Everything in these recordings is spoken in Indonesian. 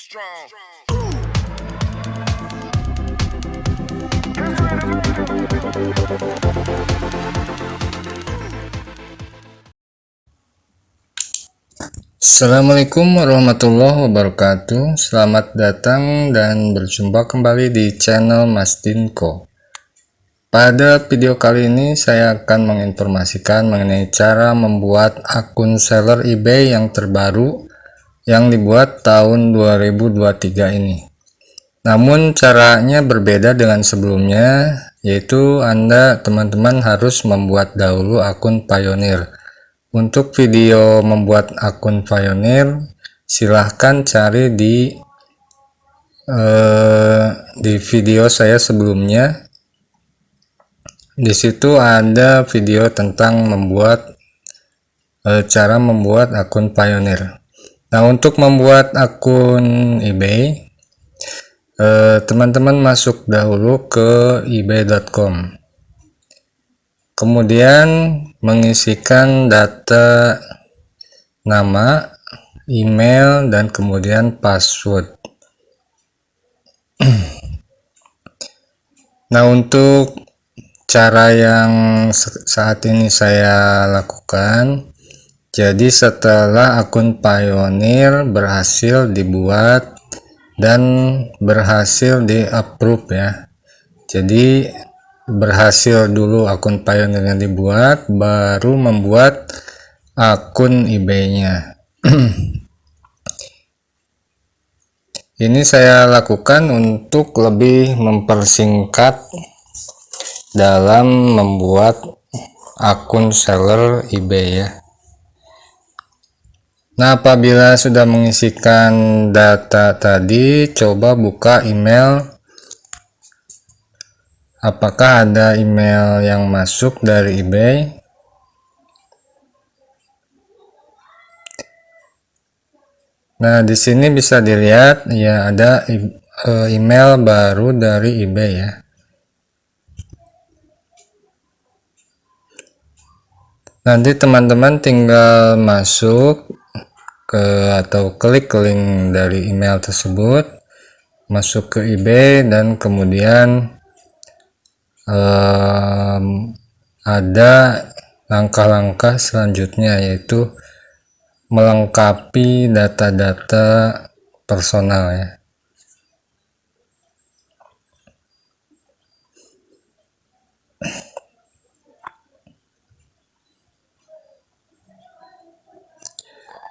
strong. Assalamualaikum warahmatullahi wabarakatuh. Selamat datang dan berjumpa kembali di channel Mas Dinko. Pada video kali ini saya akan menginformasikan mengenai cara membuat akun seller eBay yang terbaru yang dibuat tahun 2023 ini. Namun caranya berbeda dengan sebelumnya, yaitu teman-teman harus membuat dahulu akun Pioneer. Untuk video membuat akun Pioneer, silahkan cari di video saya sebelumnya. Di situ ada video tentang cara membuat akun Pioneer. Nah, untuk membuat akun eBay, teman-teman masuk dahulu ke ebay.com. Kemudian mengisikan data nama, email, dan kemudian password. Nah, untuk cara yang saat ini saya lakukan, jadi setelah akun Pioneer berhasil dibuat dan berhasil di approve ya, jadi berhasil dulu akun Pioneer yang dibuat, baru membuat akun eBay-nya. Ini saya lakukan untuk lebih mempersingkat dalam membuat akun seller eBay ya. Nah, apabila sudah mengisikan data tadi, coba buka email. Apakah ada email yang masuk dari eBay? Nah, di sini bisa dilihat ya, ada email baru dari eBay ya. Nanti teman-teman tinggal masuk atau klik link dari email tersebut, masuk ke eBay, dan kemudian ada langkah-langkah selanjutnya, yaitu melengkapi data-data personal ya.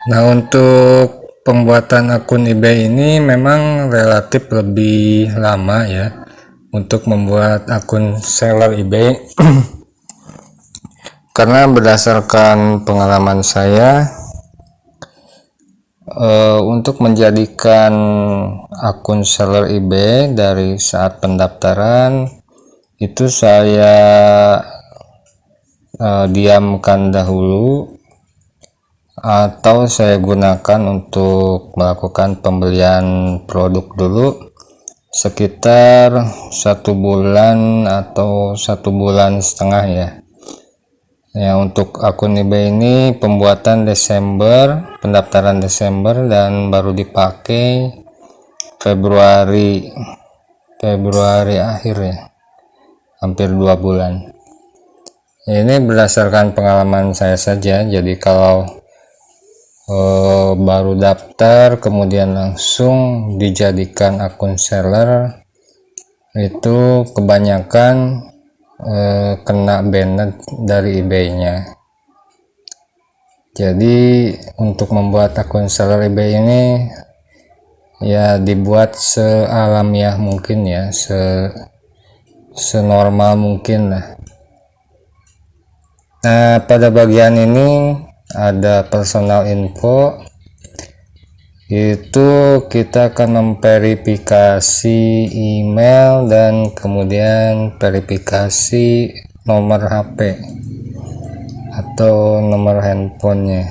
Nah, untuk pembuatan akun eBay ini memang relatif lebih lama ya, untuk membuat akun seller eBay. Karena berdasarkan pengalaman saya, untuk menjadikan akun seller eBay dari saat pendaftaran itu saya diamkan dahulu, atau saya gunakan untuk melakukan pembelian produk dulu sekitar 1 bulan atau 1,5 bulan ya. Untuk akun eBay ini pembuatan Desember, pendaftaran Desember, dan baru dipakai Februari akhir ya, hampir 2 bulan ya. Ini berdasarkan pengalaman saya saja. Jadi kalau baru daftar kemudian langsung dijadikan akun seller, itu kebanyakan kena banned dari eBay-nya. Jadi untuk membuat akun seller eBay ini ya dibuat sealamiah mungkin ya, senormal mungkin lah. Nah, pada bagian ini ada personal info, itu kita akan memverifikasi email dan kemudian verifikasi nomor HP atau nomor handphonenya.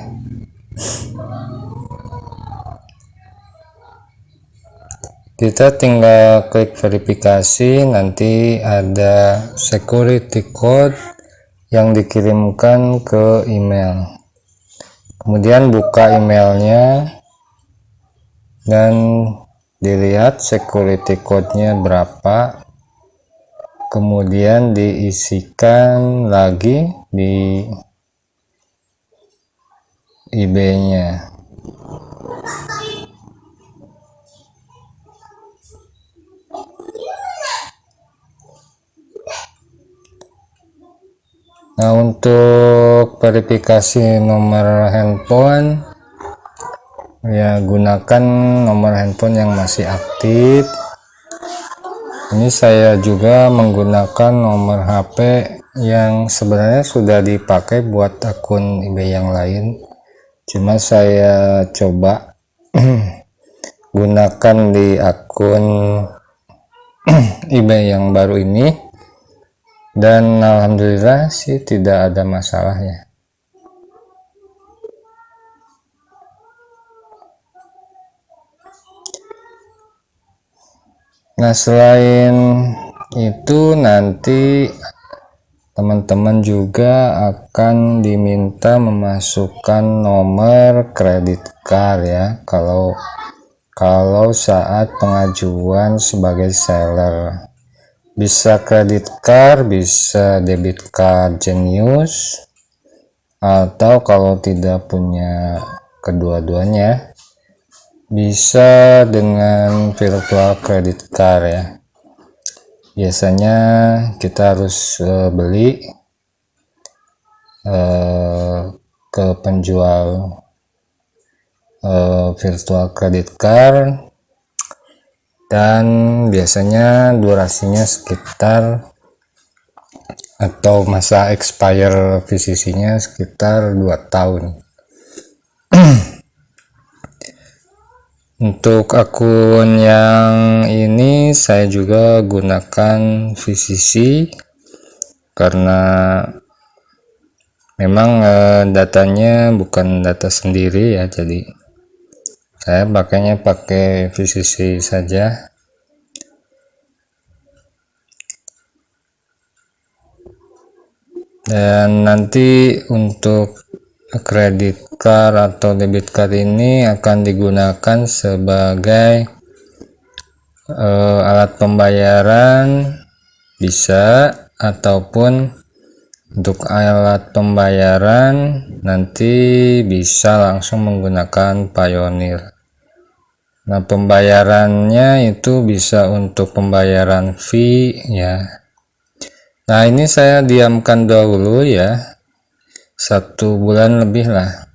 Kita tinggal klik verifikasi, nanti ada security code yang dikirimkan ke email. Kemudian buka emailnya dan dilihat security code-nya berapa, kemudian diisikan lagi di eBay-nya. Nah, untuk verifikasi nomor handphone, ya gunakan nomor handphone yang masih aktif. Ini saya juga menggunakan nomor HP yang sebenarnya sudah dipakai buat akun eBay yang lain, cuma saya coba gunakan di akun eBay yang baru ini, dan alhamdulillah sih tidak ada masalahnya. Nah, selain itu nanti teman-teman juga akan diminta memasukkan nomor kredit card ya, kalau saat pengajuan sebagai seller. Bisa kredit card, bisa debit card Genius, atau kalau tidak punya kedua-duanya bisa dengan virtual credit card ya. Biasanya kita harus beli ke penjual virtual credit card, dan biasanya durasinya sekitar, atau masa expire VCC-nya sekitar 2 tahun. Untuk akun yang ini saya juga gunakan VCC karena memang datanya bukan data sendiri ya, jadi saya pakainya pakai VCC saja. Dan nanti untuk kredit card atau debit card ini akan digunakan sebagai alat pembayaran bisa, ataupun untuk alat pembayaran nanti bisa langsung menggunakan Payoneer. Nah, pembayarannya itu bisa untuk pembayaran fee ya. Nah, ini saya diamkan dahulu ya, 1 bulan lebih lah.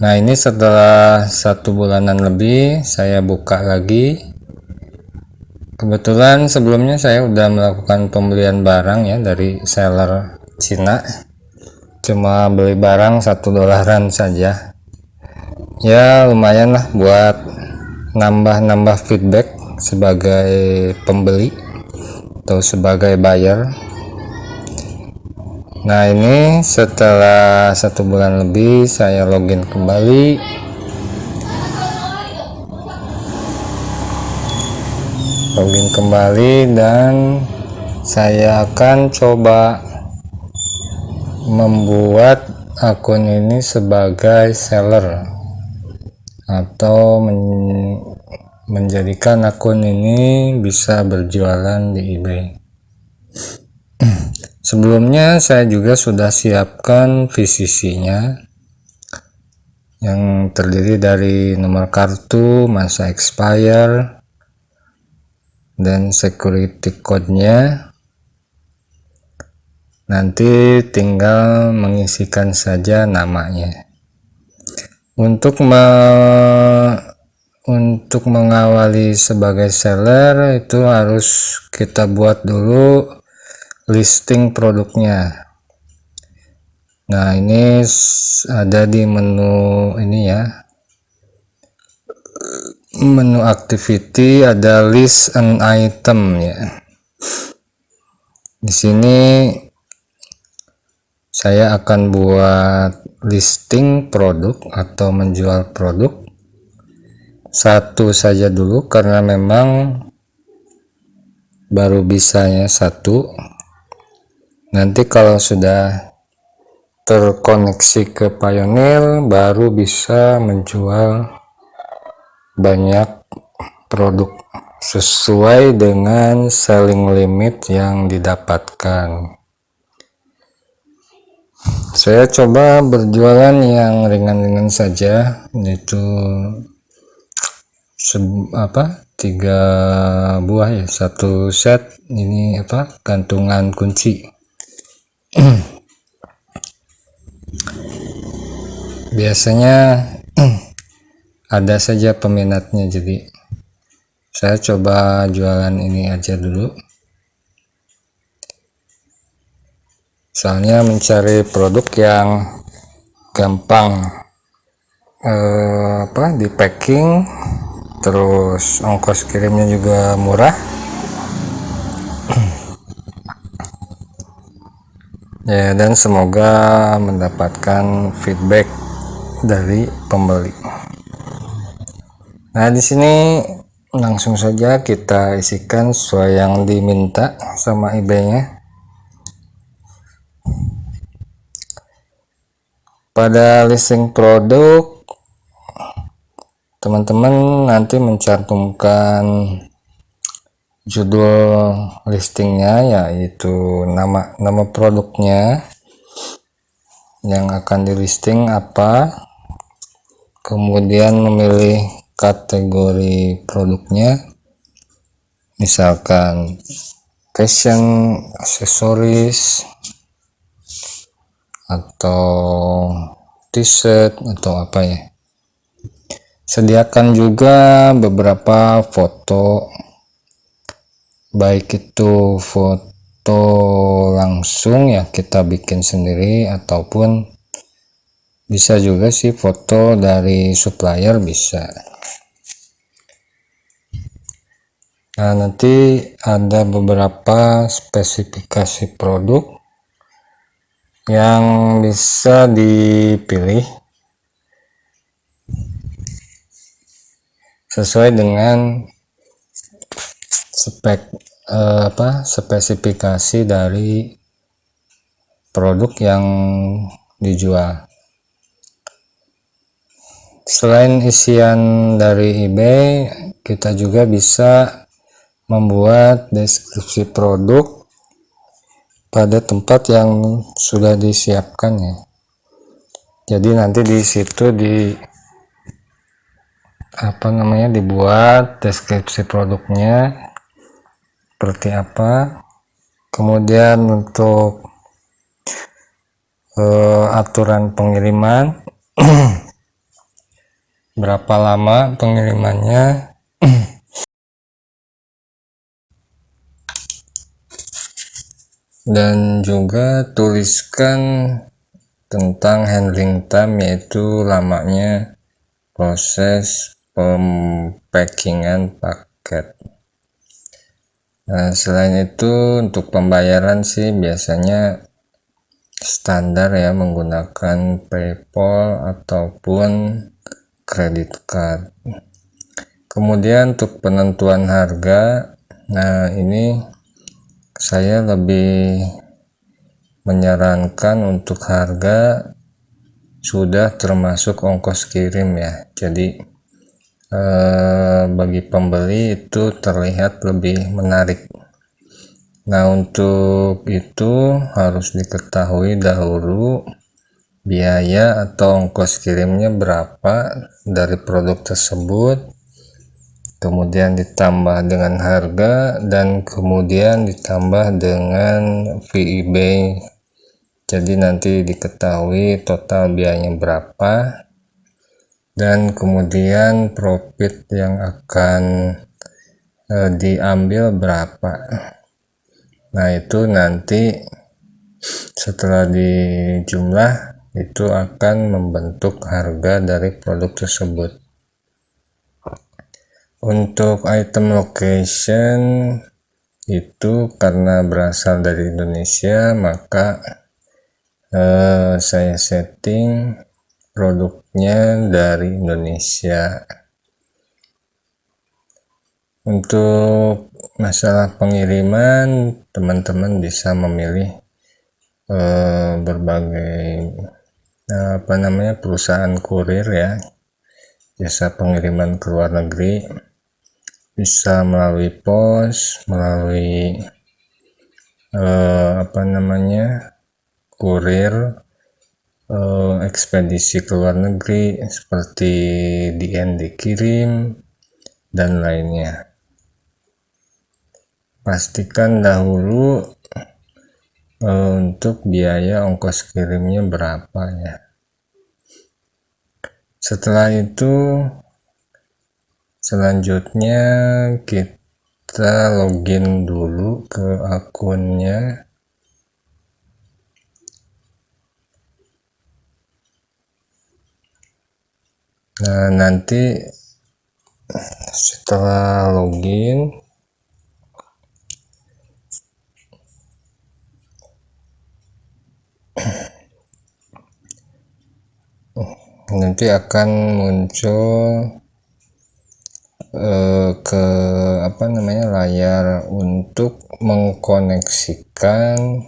Nah, ini setelah 1 bulanan lebih saya buka lagi. Kebetulan sebelumnya saya udah melakukan pembelian barang ya dari seller Cina, cuma beli barang $1 saja ya, lumayan lah buat nambah feedback sebagai pembeli atau sebagai buyer. Nah, ini setelah 1 bulan lebih saya login kembali. Dan saya akan coba membuat akun ini sebagai seller, atau menjadikan akun ini bisa berjualan di eBay. Sebelumnya saya juga sudah siapkan VCC-nya yang terdiri dari nomor kartu, masa expire, dan security code-nya. Nanti tinggal mengisikan saja namanya. Untuk mengawali sebagai seller itu harus kita buat dulu listing produknya. Nah, ini ada di menu ini ya, menu activity, ada list an item ya. Di sini saya akan buat listing produk atau menjual produk 1 saja dulu, karena memang baru bisanya 1. Nanti kalau sudah terkoneksi ke Payoneer baru bisa menjual banyak produk sesuai dengan selling limit yang didapatkan. Saya coba berjualan yang ringan-ringan saja, yaitu 3 buah ya, 1 set ini gantungan kunci. Biasanya ada saja peminatnya, jadi saya coba jualan ini aja dulu, soalnya mencari produk yang gampang di packing, terus ongkos kirimnya juga murah ya, dan semoga mendapatkan feedback dari pembeli. Nah, di sini langsung saja kita isikan sesuai yang diminta sama eBay-nya. Pada listing produk, teman-teman nanti mencantumkan judul listingnya, yaitu nama produknya yang akan di listing apa, kemudian memilih kategori produknya, misalkan fashion, aksesoris, atau t-shirt atau apa ya. Sediakan juga beberapa foto, baik itu foto langsung ya kita bikin sendiri, ataupun bisa juga sih foto dari supplier bisa. Nah, nanti ada beberapa spesifikasi produk yang bisa dipilih sesuai dengan spesifikasi dari produk yang dijual. Selain isian dari eBay, kita juga bisa membuat deskripsi produk pada tempat yang sudah disiapkan ya. Jadi nanti di situ dibuat deskripsi produknya seperti apa, kemudian untuk aturan pengiriman berapa lama pengirimannya, dan juga tuliskan tentang handling time, yaitu lamanya proses pempackingan paket. Nah, selain itu untuk pembayaran sih biasanya standar ya, menggunakan PayPal ataupun credit card. Kemudian untuk penentuan harga, nah ini saya lebih menyarankan untuk harga sudah termasuk ongkos kirim ya. Jadi bagi pembeli itu terlihat lebih menarik. Nah, untuk itu harus diketahui dahulu biaya atau ongkos kirimnya berapa dari produk tersebut, kemudian ditambah dengan harga, dan kemudian ditambah dengan fee eBay. Jadi nanti diketahui total biayanya berapa, dan kemudian profit yang akan diambil berapa. Nah, itu nanti setelah dijumlah itu akan membentuk harga dari produk tersebut. Untuk item location itu karena berasal dari Indonesia, maka saya setting produknya dari Indonesia. Untuk masalah pengiriman, teman-teman bisa memilih berbagai perusahaan kurir ya, jasa pengiriman ke luar negeri. bisa melalui pos, melalui kurir, ekspedisi ke luar negeri seperti DN dikirim dan lainnya. Pastikan dahulu untuk biaya ongkos kirimnya berapa ya. Setelah itu selanjutnya kita login dulu ke akunnya. Nah, nanti setelah login nanti akan muncul ke layar untuk mengkoneksikan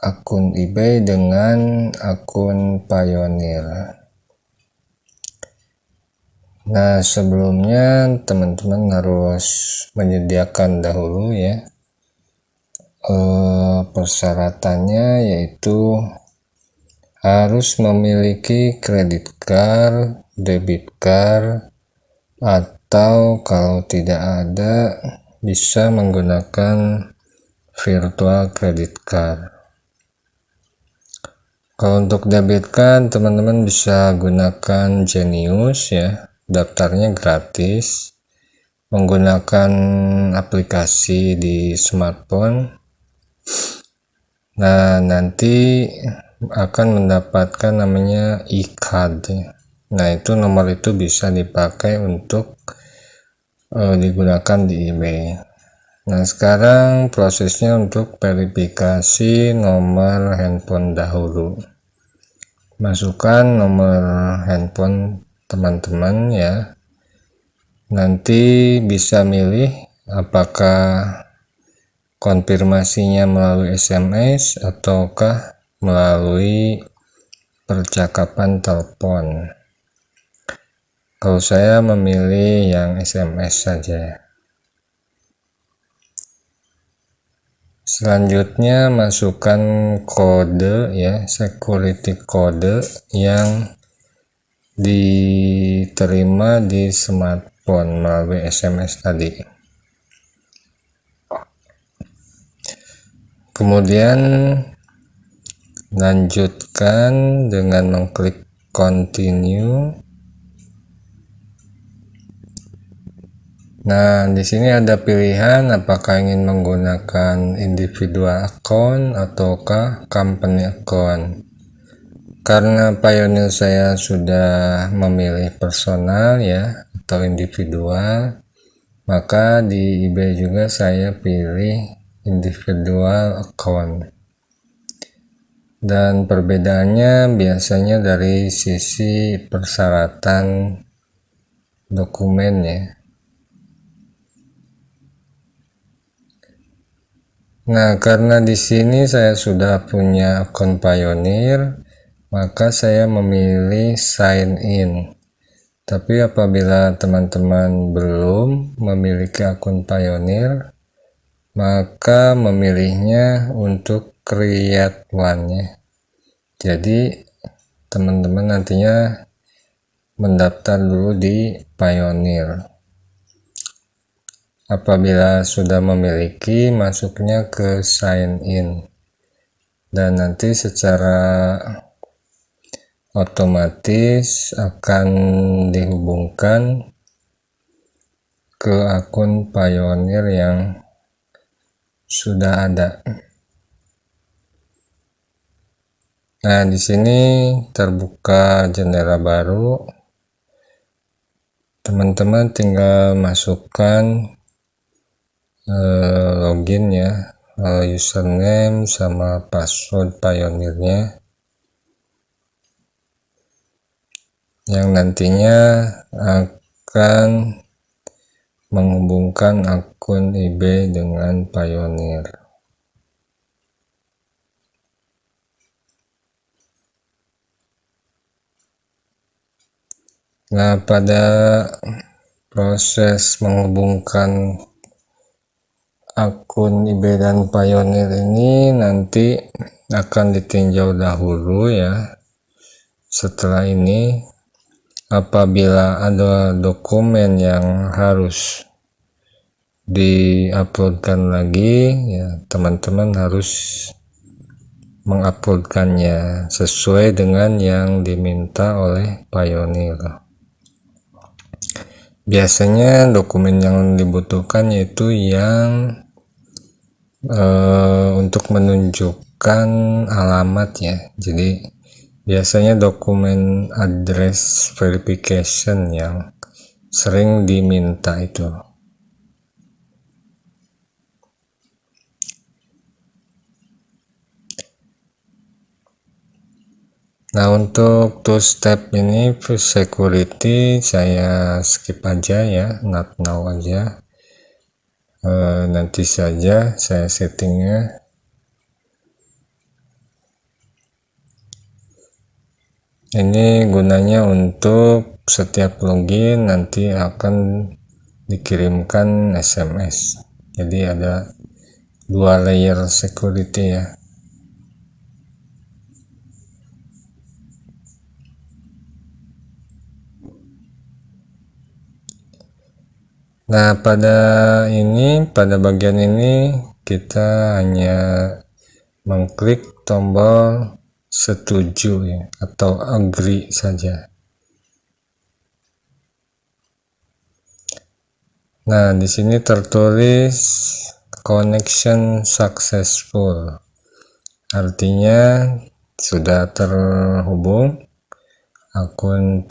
akun eBay dengan akun Payoneer. Nah, sebelumnya teman-teman harus menyediakan dahulu ya persyaratannya, yaitu harus memiliki kredit card, debit card, atau kalau tidak ada bisa menggunakan virtual credit card. Kalau untuk debit card teman-teman bisa gunakan Genius ya, daftarnya gratis menggunakan aplikasi di smartphone. Nah, nanti akan mendapatkan namanya e-card. Nah, itu nomor itu bisa dipakai untuk digunakan di eBay. Nah, sekarang prosesnya untuk verifikasi nomor handphone dahulu. Masukkan nomor handphone teman-teman ya. Nanti bisa milih apakah konfirmasinya melalui SMS ataukah melalui percakapan telepon. Kalau saya memilih yang SMS saja. Selanjutnya masukkan kode ya, security code yang diterima di smartphone melalui SMS tadi. Kemudian lanjutkan dengan mengklik continue. Nah, di sini ada pilihan apakah ingin menggunakan individual account ataukah company account. Karena Payoneer saya sudah memilih personal ya atau individual, maka di eBay juga saya pilih individual account. Dan perbedaannya biasanya dari sisi persyaratan dokumen ya. Nah, karena di sini saya sudah punya akun Payoneer, maka saya memilih sign in. Tapi apabila teman-teman belum memiliki akun Payoneer, maka memilihnya untuk create one ya. Jadi teman-teman nantinya mendaftar dulu di Payoneer. Apabila sudah memiliki, masuknya ke sign in, dan nanti secara otomatis akan dihubungkan ke akun Payoneer yang sudah ada. Nah, di sini terbuka jendela baru. Teman-teman tinggal masukkan login ya, username sama password Payoneernya yang nantinya akan menghubungkan akun eBay dengan Payoneer. Nah, pada Proses menghubungkan akun eBay dan Payoneer ini nanti akan ditinjau dahulu ya. Setelah ini, apabila ada dokumen yang harus diuploadkan lagi ya, teman-teman harus menguploadkannya sesuai dengan yang diminta oleh Payoneer. Biasanya dokumen yang dibutuhkan yaitu yang untuk menunjukkan alamat ya. Jadi biasanya dokumen address verification yang sering diminta itu. Nah, untuk two step ini security saya skip aja ya, not now aja. Nanti saja saya settingnya. Ini gunanya untuk setiap login nanti akan dikirimkan SMS. Jadi ada 2 layer security ya. Nah, pada bagian ini kita hanya mengklik tombol setuju ya, atau agree saja. Nah, di sini tertulis connection successful. Artinya sudah terhubung akun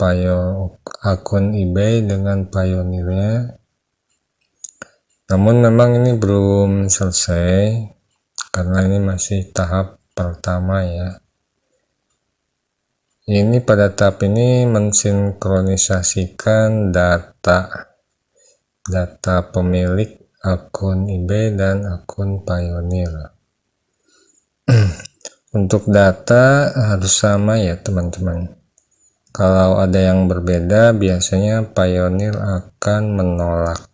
eBay dengan Payoneer-nya. Namun memang ini belum selesai karena ini masih tahap pertama ya. Ini pada tahap ini mensinkronisasikan data pemilik akun eBay dan akun Payoneer. Untuk data harus sama ya teman-teman. Kalau ada yang berbeda biasanya Payoneer akan menolak.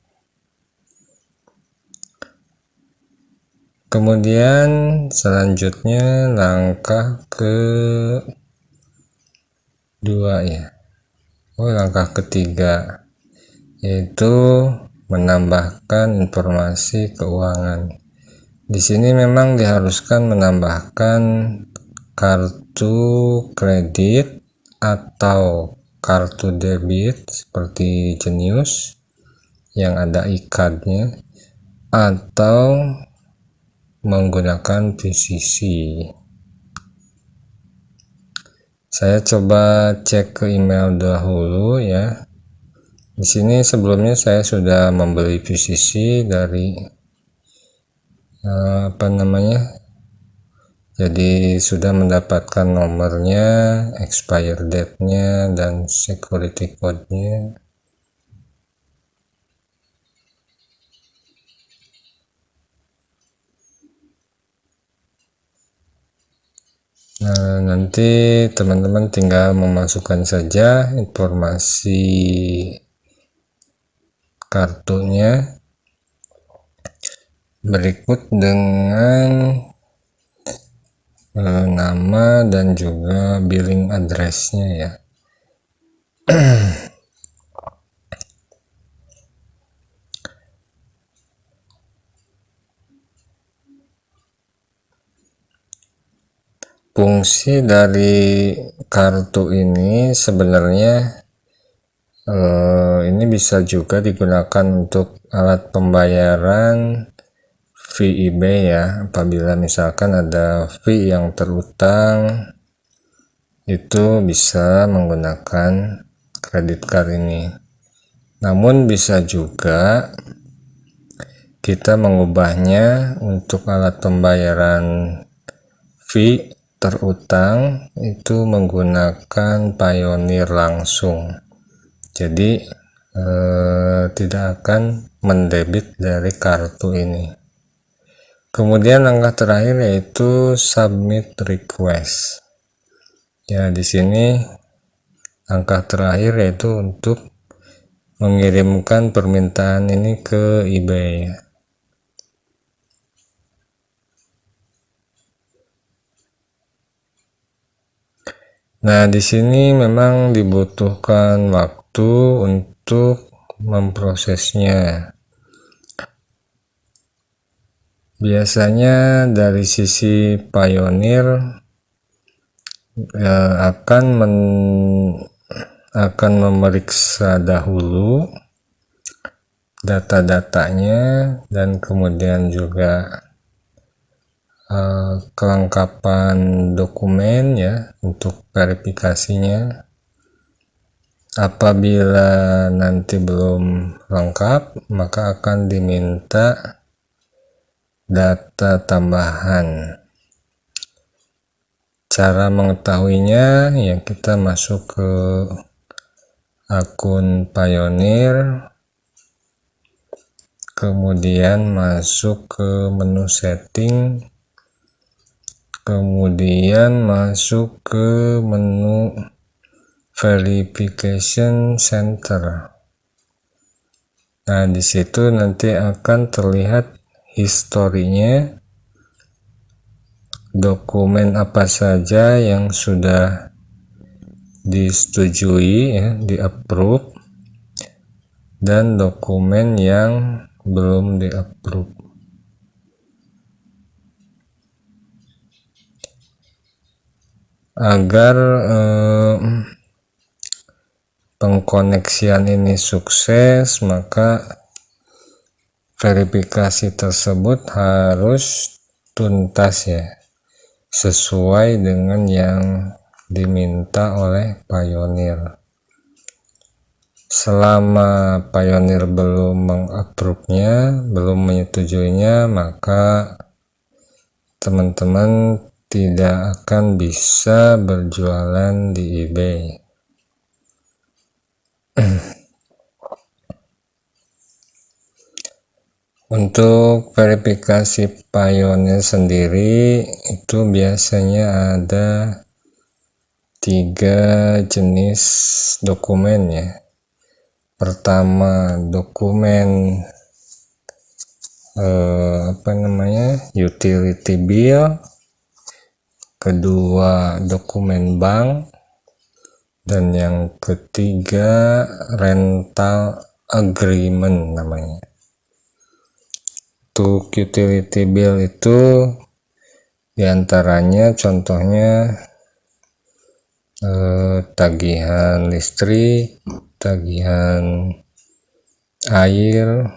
Kemudian selanjutnya langkah kedua ya, langkah ketiga yaitu menambahkan informasi keuangan. Di sini memang diharuskan menambahkan kartu kredit atau kartu debit seperti Genius yang ada e-cardnya, atau menggunakan PCC. Saya coba cek ke email dahulu ya. Di sini sebelumnya saya sudah membeli PCC dari jadi sudah mendapatkan nomornya, expire date-nya, dan security code-nya. Nah, nanti teman-teman tinggal memasukkan saja informasi kartunya berikut dengan nama dan juga billing address-nya ya. Fungsi dari kartu ini sebenarnya ini bisa juga digunakan untuk alat pembayaran fee eBay ya. Apabila misalkan ada fee yang terutang, itu bisa menggunakan kredit card ini. Namun bisa juga kita mengubahnya untuk alat pembayaran fee terutang itu menggunakan Payoneer langsung. Jadi tidak akan mendebit dari kartu ini. Kemudian langkah terakhir yaitu submit request. Ya, di sini langkah terakhir yaitu untuk mengirimkan permintaan ini ke eBay. Nah, di sini memang dibutuhkan waktu untuk memprosesnya. Biasanya dari sisi Payoneer akan memeriksa dahulu data-datanya dan kemudian juga kelengkapan dokumen ya untuk verifikasinya. Apabila nanti belum lengkap, maka akan diminta data tambahan. Cara mengetahuinya ya kita masuk ke akun Payoneer, kemudian masuk ke menu setting, kemudian masuk ke menu verification center. Nah, di situ nanti akan terlihat historinya, dokumen apa saja yang sudah disetujui ya, di-approve, dan dokumen yang belum di-approve. Agar pengkoneksian ini sukses, maka verifikasi tersebut harus tuntas ya, sesuai dengan yang diminta oleh Payoneer. Selama Payoneer belum mengapprove-nya, belum menyetujuinya, maka teman-teman tidak akan bisa berjualan di eBay. Untuk verifikasi Payoneer sendiri itu biasanya ada 3 jenis dokumen ya. Pertama, dokumen utility bill, kedua dokumen bank, dan yang ketiga rental agreement namanya. Untuk utility bill itu diantaranya contohnya tagihan listrik, tagihan air,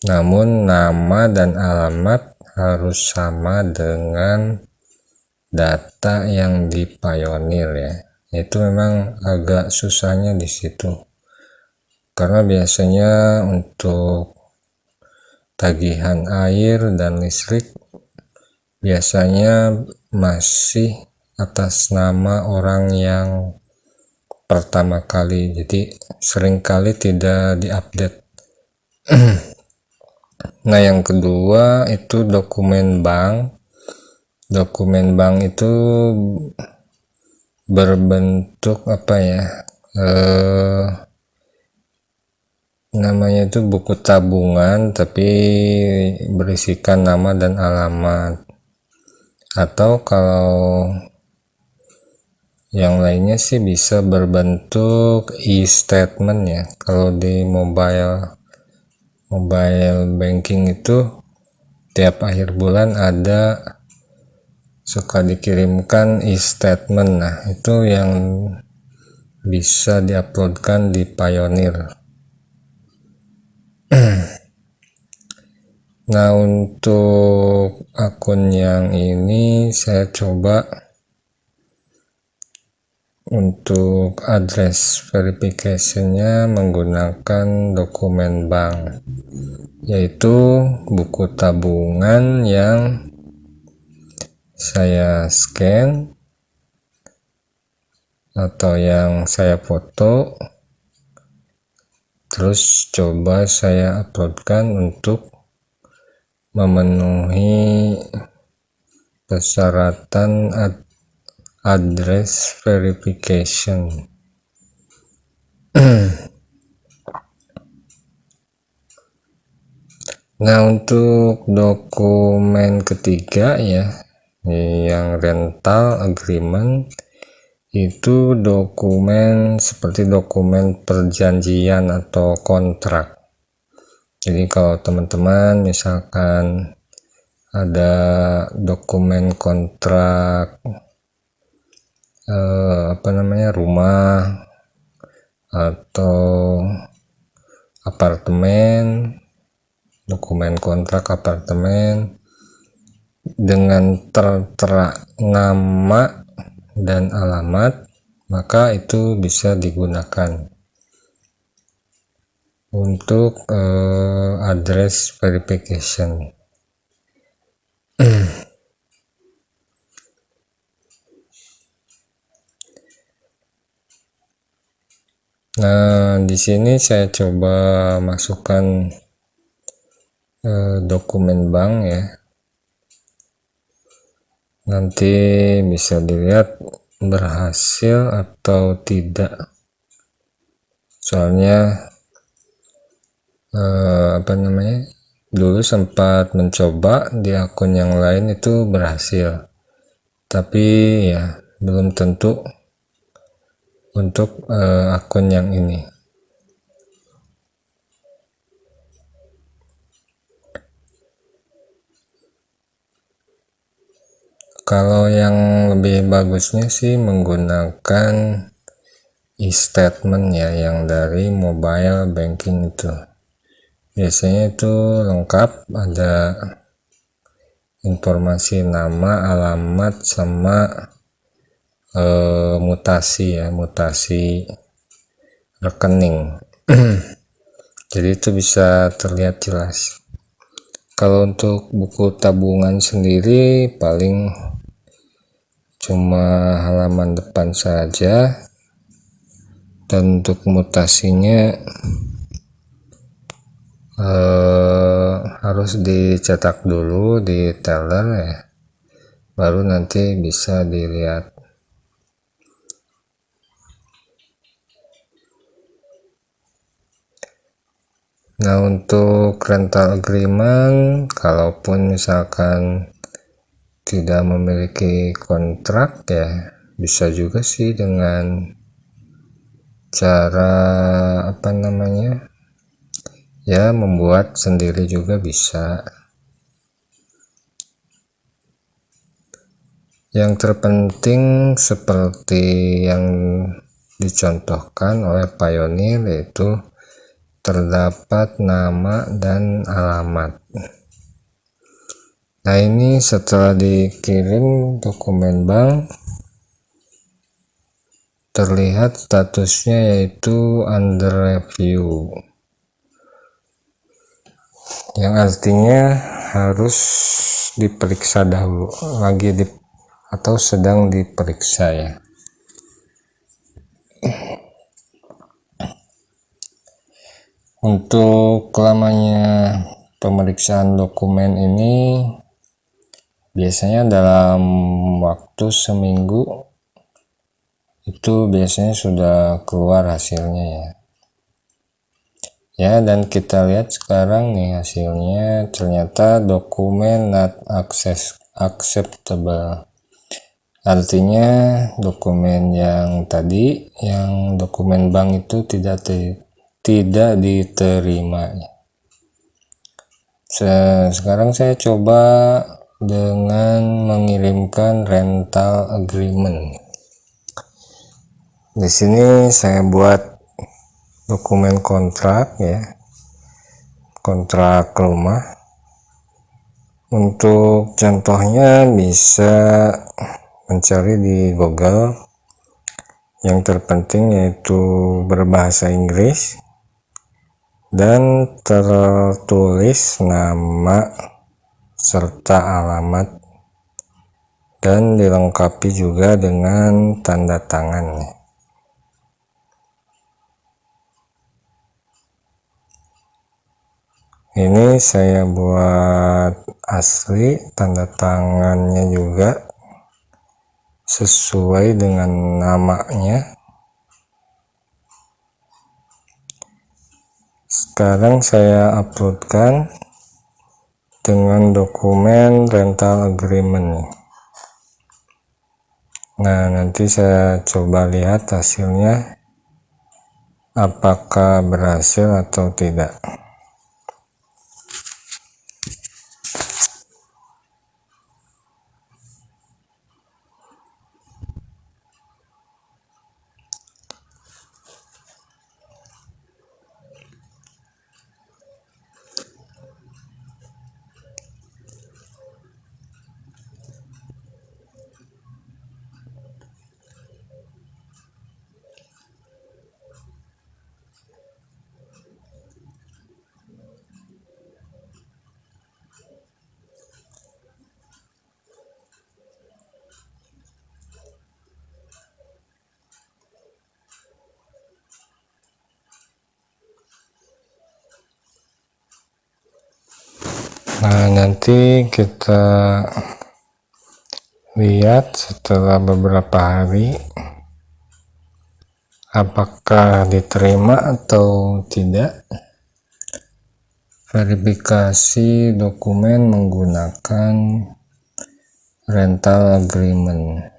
namun nama dan alamat harus sama dengan data yang di Payoneer ya. Itu memang agak susahnya di situ, karena biasanya untuk tagihan air dan listrik biasanya masih atas nama orang yang pertama kali, jadi seringkali tidak diupdate. Nah, yang kedua itu dokumen bank. Dokumen bank itu berbentuk namanya itu buku tabungan, tapi berisikan nama dan alamat. Atau kalau yang lainnya sih bisa berbentuk e-statement ya. Kalau di mobile banking itu tiap akhir bulan suka dikirimkan e-statement. Nah, itu yang bisa diuploadkan di Payoneer. Nah, untuk akun yang ini saya coba untuk address verification-nya menggunakan dokumen bank, yaitu buku tabungan yang saya scan atau yang saya foto, terus coba saya uploadkan untuk memenuhi persyaratan address verification. Nah, untuk dokumen ketiga ya, yang rental agreement, itu dokumen seperti dokumen perjanjian atau kontrak. Jadi kalau teman-teman misalkan ada dokumen kontrak rumah atau apartemen, dokumen kontrak apartemen dengan tertera nama dan alamat, maka itu bisa digunakan untuk address verification. Nah, di sini saya coba masukkan dokumen bank ya. Nanti bisa dilihat berhasil atau tidak. Soalnya dulu sempat mencoba di akun yang lain itu berhasil, tapi ya belum tentu untuk akun yang ini. Kalau yang lebih bagusnya sih menggunakan e-statement ya, yang dari mobile banking itu. Biasanya itu lengkap, ada informasi nama, alamat, sama mutasi rekening. Jadi itu bisa terlihat jelas. Kalau untuk buku tabungan sendiri paling cuma halaman depan saja, dan untuk mutasinya harus dicetak dulu di teller ya, baru nanti bisa dilihat. Nah, untuk rental agreement, kalaupun misalkan tidak memiliki kontrak ya, bisa juga sih dengan cara ya membuat sendiri juga bisa. Yang terpenting seperti yang dicontohkan oleh Pioneer, yaitu terdapat nama dan alamat. Nah, ini setelah dikirim dokumen bank, terlihat statusnya yaitu under review, yang artinya harus diperiksa dahulu lagi atau sedang diperiksa ya. Untuk lamanya pemeriksaan dokumen ini biasanya dalam waktu seminggu itu biasanya sudah keluar hasilnya ya. Ya, dan kita lihat sekarang nih hasilnya, ternyata dokumen not acceptable. Artinya dokumen yang tadi, yang dokumen bank itu tidak diterima. Sekarang saya coba dengan mengirimkan rental agreement. Di sini saya buat dokumen kontrak ya, kontrak rumah. Untuk contohnya bisa mencari di Google. Yang terpenting yaitu berbahasa Inggris dan tertulis nama serta alamat, dan dilengkapi juga dengan tanda tangan. Ini saya buat asli, tanda tangannya juga sesuai dengan namanya. Sekarang saya uploadkan dengan dokumen rental agreement. Nah, nanti saya coba lihat hasilnya apakah berhasil atau tidak. Nah, nanti kita lihat setelah beberapa hari apakah diterima atau tidak. Verifikasi dokumen menggunakan rental agreement.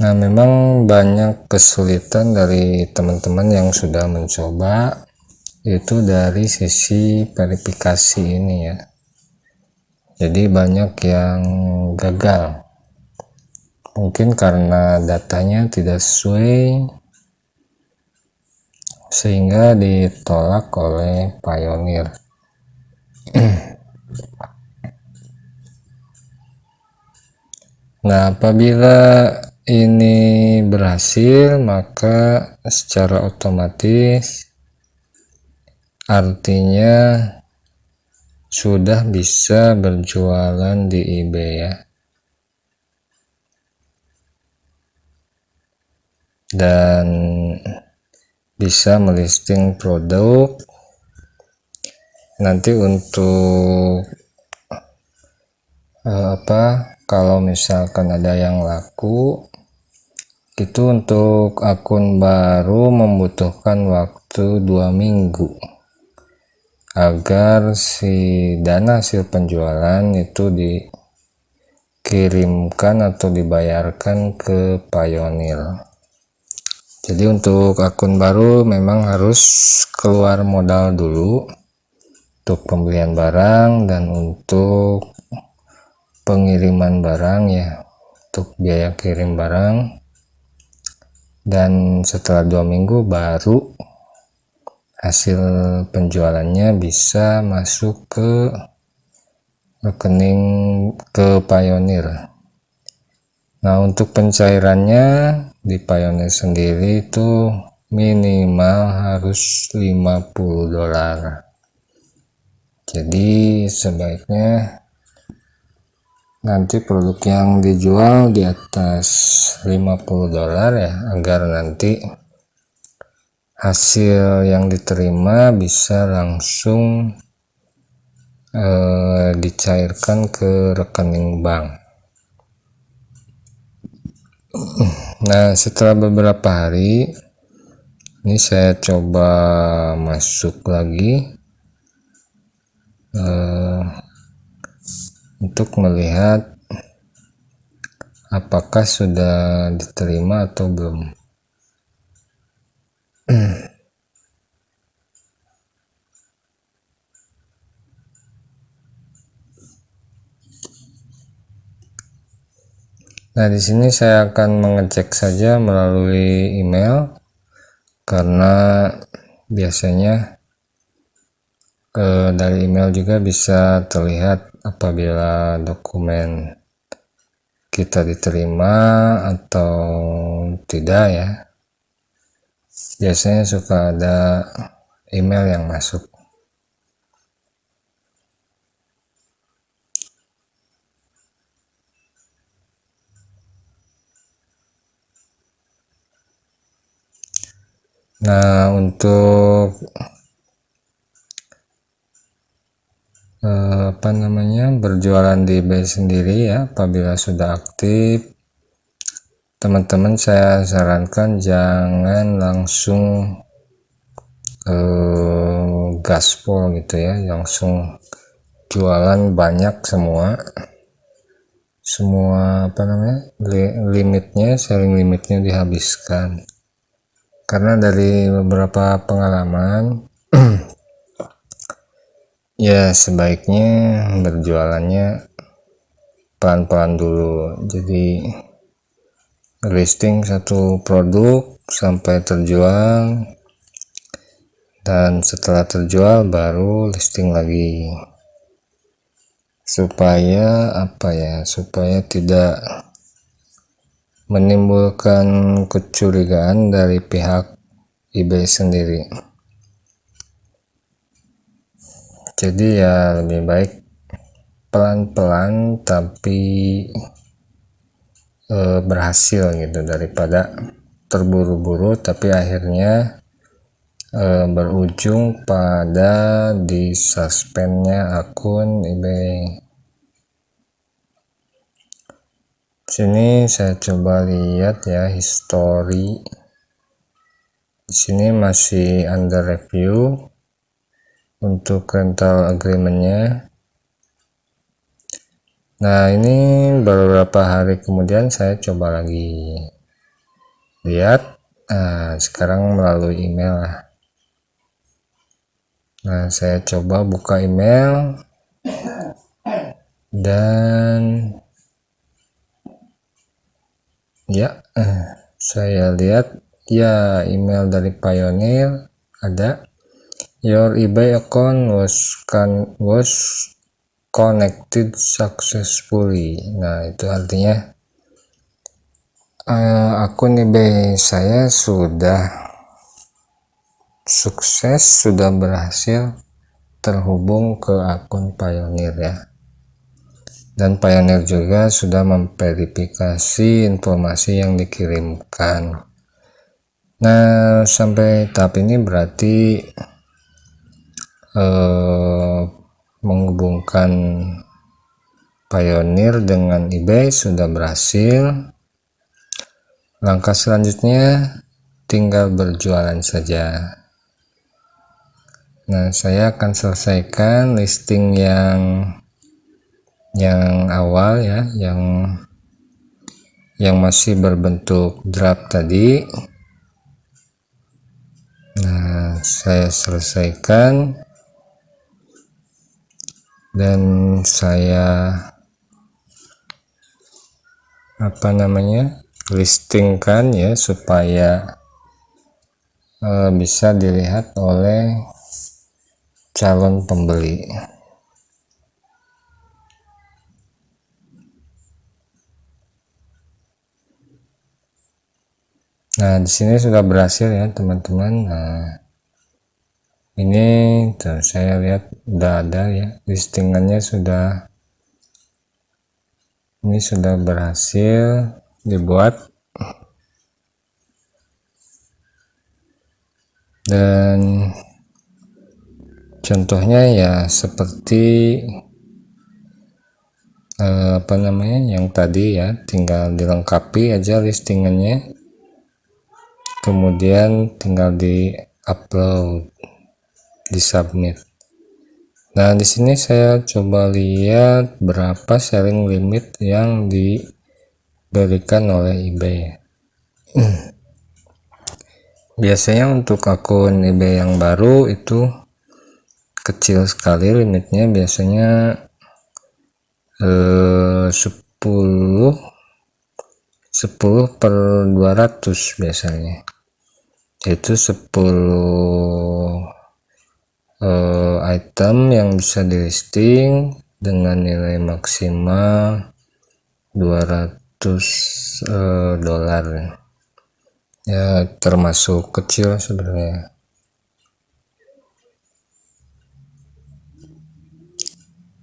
Nah, memang banyak kesulitan dari teman-teman yang sudah mencoba, itu dari sisi verifikasi ini ya. Jadi banyak yang gagal, mungkin karena datanya tidak sesuai sehingga ditolak oleh Pioneer. Nah, apabila ini berhasil, maka secara otomatis artinya sudah bisa berjualan di eBay ya, dan bisa melisting produk. Nanti untuk kalau misalkan ada yang laku itu, untuk akun baru membutuhkan waktu 2 minggu agar si dana hasil penjualan itu dikirimkan atau dibayarkan ke Pioneer. Jadi untuk akun baru memang harus keluar modal dulu untuk pembelian barang dan untuk pengiriman barang ya, untuk biaya kirim barang. Dan setelah 2 minggu baru hasil penjualannya bisa masuk ke rekening ke Pioneer. Nah, untuk pencairannya di Pioneer sendiri itu minimal harus $50. Jadi sebaiknya nanti produk yang dijual di atas $50 ya, agar nanti hasil yang diterima bisa langsung dicairkan ke rekening bank. Nah, setelah beberapa hari ini saya coba masuk lagi untuk melihat apakah sudah diterima atau belum. Nah, di sini saya akan mengecek saja melalui email, karena biasanya dari email juga bisa terlihat apabila dokumen kita diterima atau tidak ya. Biasanya suka ada email yang masuk. Nah, untuk berjualan di eBay sendiri ya. Apabila sudah aktif, teman-teman saya sarankan jangan langsung gaspol gitu ya, langsung jualan banyak semua limitnya, selling limitnya dihabiskan. Karena dari beberapa pengalaman ya sebaiknya berjualannya pelan-pelan dulu. Jadi listing satu produk sampai terjual, dan setelah terjual baru listing lagi, supaya supaya tidak menimbulkan kecurigaan dari pihak eBay sendiri. Jadi ya lebih baik pelan-pelan tapi berhasil gitu, daripada terburu-buru tapi akhirnya berujung pada disuspendnya akun eBay. Sini saya coba lihat ya history. Di sini masih under review untuk rental agreementnya. Nah, ini beberapa hari kemudian saya coba lagi lihat. Nah, sekarang melalui email lah. Nah, saya coba buka email dan ya, saya lihat ya email dari Pioneer ada, your eBay account was connected successfully. Nah, itu artinya akun eBay saya sudah sukses, sudah berhasil terhubung ke akun Pioneer ya. Dan Pioneer juga sudah memverifikasi informasi yang dikirimkan. Nah, sampai tahap ini berarti menghubungkan Pioneer dengan eBay sudah berhasil. Langkah selanjutnya tinggal berjualan saja. Nah, saya akan selesaikan listing yang awal ya, yang masih berbentuk draft tadi. Nah, saya selesaikan dan saya listingkan ya, supaya bisa dilihat oleh calon pembeli. Nah, di sini sudah berhasil ya teman-teman. Nah, ini tuh saya lihat udah ada ya, listingannya sudah berhasil dibuat. Dan contohnya ya seperti yang tadi ya, tinggal dilengkapi aja listingannya, kemudian tinggal di upload, di submit. Nah, di sini saya coba lihat berapa selling limit yang diberikan oleh eBay. Biasanya untuk akun eBay yang baru itu kecil sekali limitnya, biasanya 10 per 200 biasanya, itu 10 item yang bisa di listing dengan nilai maksimal 200 dolar ya, termasuk kecil sebenarnya.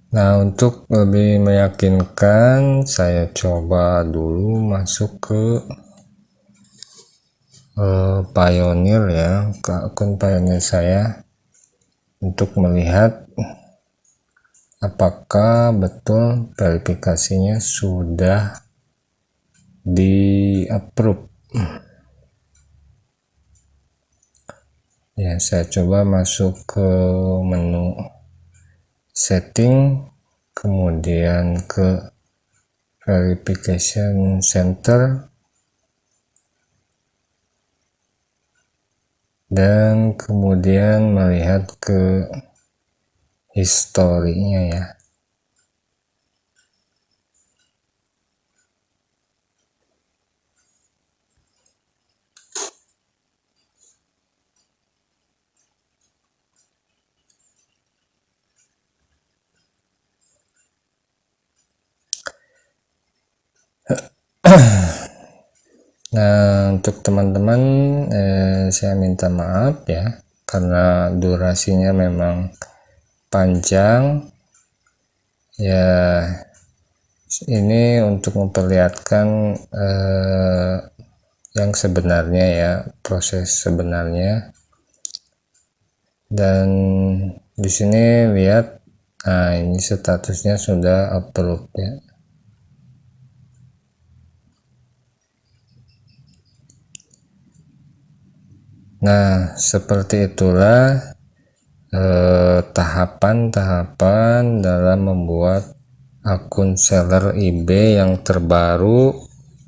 Nah, untuk lebih meyakinkan saya coba dulu masuk ke Pioneer ya, ke akun Pioneer saya, untuk melihat apakah betul verifikasinya sudah di approve. Ya, saya coba masuk ke menu setting, kemudian ke verification center, dan kemudian melihat ke historinya ya. Nah, untuk teman-teman saya minta maaf ya, karena durasinya memang panjang ya. Ini untuk memperlihatkan yang sebenarnya ya, proses sebenarnya. Dan di sini lihat, nah ini statusnya sudah approve ya. Nah, seperti itulah tahapan-tahapan dalam membuat akun seller eBay yang terbaru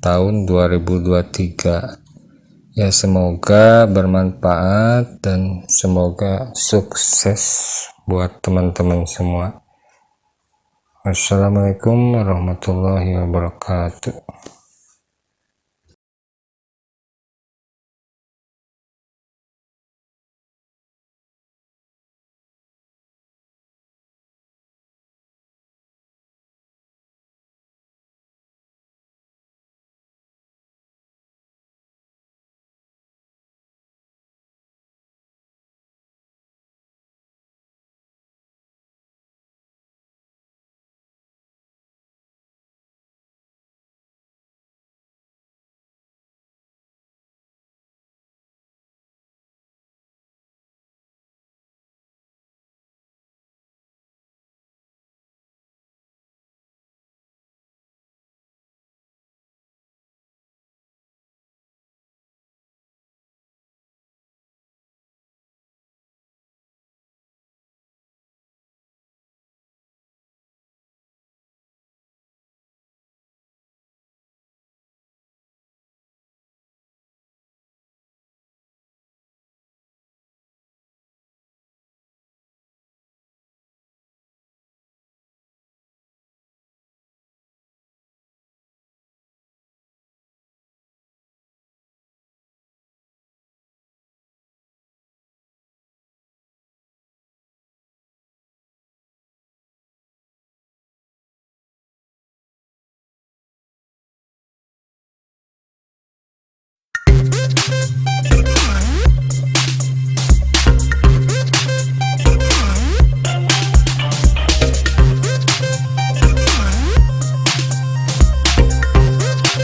tahun 2023 ya. Semoga bermanfaat dan semoga sukses buat teman-teman semua. Wassalamualaikum warahmatullahi wabarakatuh.